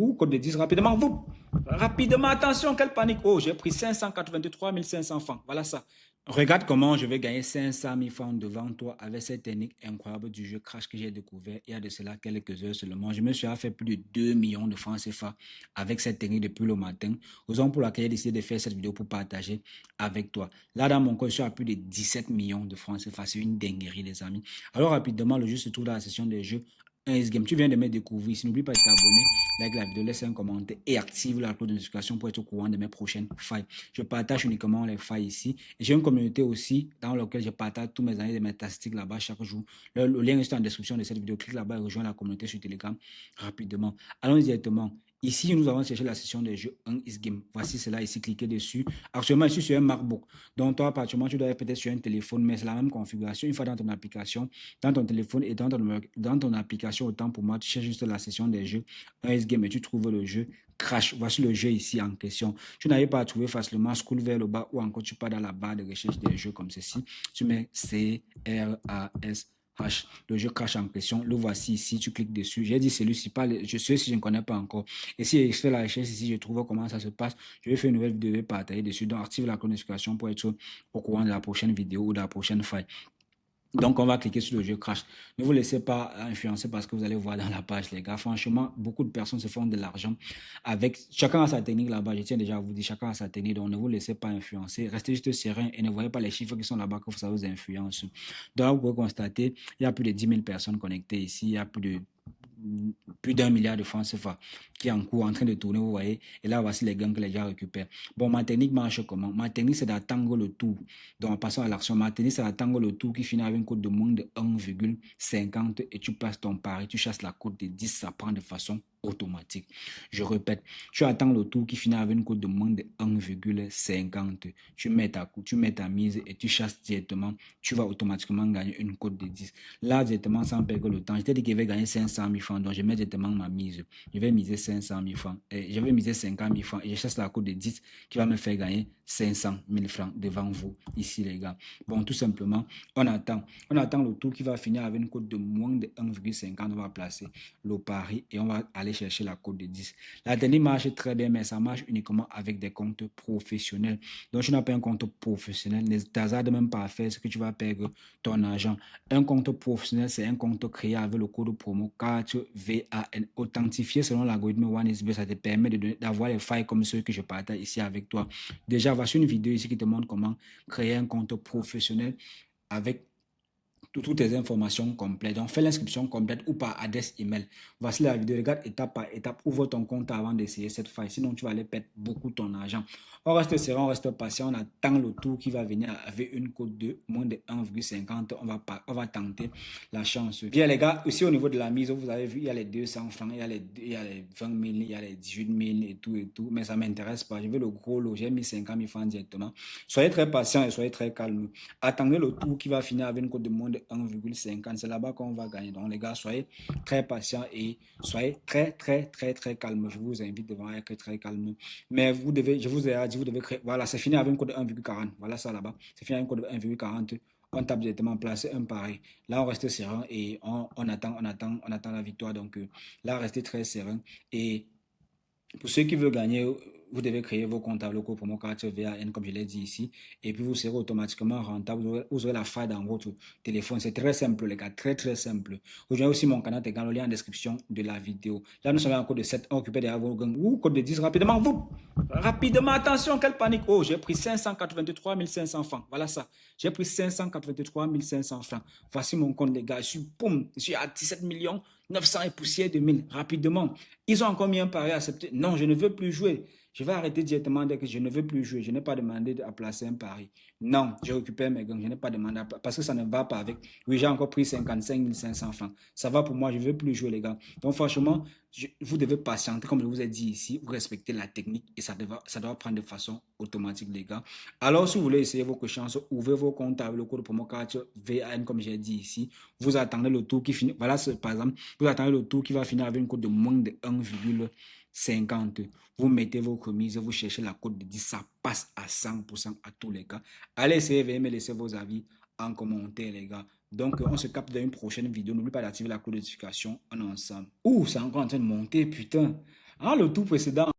Ouh, code de 10 rapidement. Vous, rapidement, attention, quelle panique. Oh, j'ai pris 583 500 francs. Voilà ça. Regarde comment je vais gagner 500 000 francs devant toi avec cette technique incroyable du jeu Crash que j'ai découvert il y a de cela quelques heures seulement. Je me suis fait plus de 2 millions de francs CFA avec cette technique depuis le matin. Raison pour laquelle j'ai décidé de faire cette vidéo pour partager avec toi. Là, dans mon compte, je suis à plus de 17 millions de francs CFA. C'est une dinguerie, les amis. Alors, rapidement, le jeu se trouve dans la session des jeux. Un S-Game. Tu viens de me découvrir. Ici, n'oublie pas de t'abonner, like la vidéo, laisse un commentaire et active la cloche de notification pour être au courant de mes prochaines failles. Je partage uniquement les failles ici. Et j'ai une communauté aussi dans laquelle je partage tous mes années de mes statistiques là-bas chaque jour. Le lien est en description de cette vidéo. Clique là-bas et rejoins la communauté sur Telegram rapidement. Allons directement. Ici, nous avons cherché la session des jeux 1 is game. Voici cela ici, cliquez dessus. Actuellement, je suis sur un MacBook. Donc, toi, particulièrement, tu dois être peut-être sur un téléphone, mais c'est la même configuration. Une fois dans ton application, dans ton téléphone et dans ton application, autant pour moi, tu cherches juste la session des jeux 1 is game et tu trouves le jeu Crash. Voici le jeu ici en question. Tu n'arrives pas à trouver facilement, scroll vers le bas ou encore tu pars dans la barre de recherche des jeux comme ceci. Tu mets C-R-A-S. Le jeu Crash en question, le voici ici, tu cliques dessus. J'ai dit celui-ci, pas je sais si je ne connais pas encore. Et si je fais la recherche ici, je trouve comment ça se passe. Je vais faire une nouvelle vidéo, je vais partager dessus. Donc, active la notification pour être au courant de la prochaine vidéo ou de la prochaine faille. Donc, on va cliquer sur le jeu Crash. Ne vous laissez pas influencer parce que vous allez voir dans la page, les gars. Franchement, beaucoup de personnes se font de l'argent avec... Chacun a sa technique là-bas. Je tiens déjà à vous dire, chacun a sa technique. Donc, ne vous laissez pas influencer. Restez juste serein et ne voyez pas les chiffres qui sont là-bas que ça vous influence. Donc, là, vous pouvez constater, il y a plus de 10 000 personnes connectées ici. Il y a plus d'1 milliard de francs CFA qui est en cours, en train de tourner, vous voyez. Et là, voici les gains que les gens récupèrent. Bon, ma technique marche comment? Ma technique, c'est d'attendre le tour. Donc, en passant à l'action, ma technique, c'est d'attendre le tour qui finit avec une cote de moins de 1,50 et tu passes ton pari, tu chasses la cote de 10, ça prend de façon automatique. Je répète, tu attends le tour qui finit avec une cote de moins de 1,50. Tu mets ta mise et tu chasses directement. Tu vas automatiquement gagner une cote de 10. Là, directement, sans perdre le temps. Je t'ai dit qu'il va gagner 500 000 francs. Donc, je mets directement ma mise. Je vais miser 500 000 francs. Et je vais miser 50 000 francs. Et je chasse la cote de 10 qui va me faire gagner 500 000 francs devant vous, ici, les gars. Bon, tout simplement, on attend. On attend le tour qui va finir avec une cote de moins de 1,50. On va placer le pari et on va aller chercher la cote de 10. La technique marche très bien, mais ça marche uniquement avec des comptes professionnels. Donc, tu n'as pas un compte professionnel, ne t'hasarde même pas à faire ce que tu vas perdre ton argent. Un compte professionnel, c'est un compte créé avec le code promo 4VAN, authentifié selon l'algorithme OneXBet. Ça te permet d'avoir les failles comme ceux que je partage ici avec toi. Déjà, voici une vidéo ici qui te montre comment créer un compte professionnel avec toutes tes informations complètes. Donc, fais l'inscription complète ou par adresse email. Voici la vidéo. Regarde étape par étape. Ouvre ton compte avant d'essayer cette faille. Sinon, tu vas aller perdre beaucoup ton argent. On reste serein, on reste patient. On attend le tour qui va venir avec une cote de moins de 1,50. On va tenter la chance. Bien, les gars, aussi au niveau de la mise, vous avez vu, il y a les 200 francs, il y a les 20 000, il y a les 18 000 et tout et tout. Mais ça ne m'intéresse pas. Je veux le gros lot. J'ai mis 50 000 francs directement. Soyez très patient et soyez très calme. Attendez le tour qui va finir avec une cote de moins de 1,50. C'est là-bas qu'on va gagner. Donc, les gars, soyez très patients et soyez très, très, très, très calme. Je vous invite devant être très calme. Mais je vous ai dit, vous devez créer. Voilà, c'est fini avec une cote de 1,40. Voilà ça là-bas. C'est fini avec une cote de 1,40. On tape directement placer un pari. Là, on reste serein et on attend la victoire. Donc, là, restez très serein. Et pour ceux qui veulent gagner, vous devez créer vos comptes avec le code promo carte VAN, comme je l'ai dit ici, et puis vous serez automatiquement rentable. Vous aurez la faille dans votre téléphone. C'est très simple, les gars, très, très simple. Rejoignez aussi mon canal Telegram, le lien en description de la vidéo. Là, nous sommes en code de 7, occupé derrière vos gangs. Ou code de 10, rapidement, vous. Rapidement, attention, quelle panique. Oh, j'ai pris 583 500 francs. Voilà ça. J'ai pris 583 500 francs. Voici mon compte, les gars. Je suis à 17 millions 900 et poussière de 1000. Rapidement. Ils ont encore mis un pari accepté. Non, je ne veux plus jouer. Je vais arrêter directement dès que je ne veux plus jouer. Je n'ai pas demandé à placer un pari. Non, je récupère mes gangs. Je n'ai pas demandé à parce que ça ne va pas avec. Oui, j'ai encore pris 55 500 francs. Ça va pour moi. Je ne veux plus jouer, les gars. Donc, franchement, vous devez patienter. Comme je vous ai dit ici, vous respectez la technique et ça doit prendre de façon automatique, les gars. Alors, si vous voulez essayer vos chances, ouvrez vos comptes avec le code promo carte VAN, comme j'ai dit ici. Vous attendez le tour qui finit. Voilà, par exemple, vous attendez le tour qui va finir avec une cote de moins de 1,50. Vous mettez vos remises, vous cherchez la cote de 10, ça passe à 100% à tous les cas. Allez essayer, veuillez me laisser vos avis en commentaire, les gars. Donc, on se capte dans une prochaine vidéo. N'oubliez pas d'activer la cloche de notification. On est ensemble. Ouh, c'est encore en train de monter, putain. Ah, le tour précédent.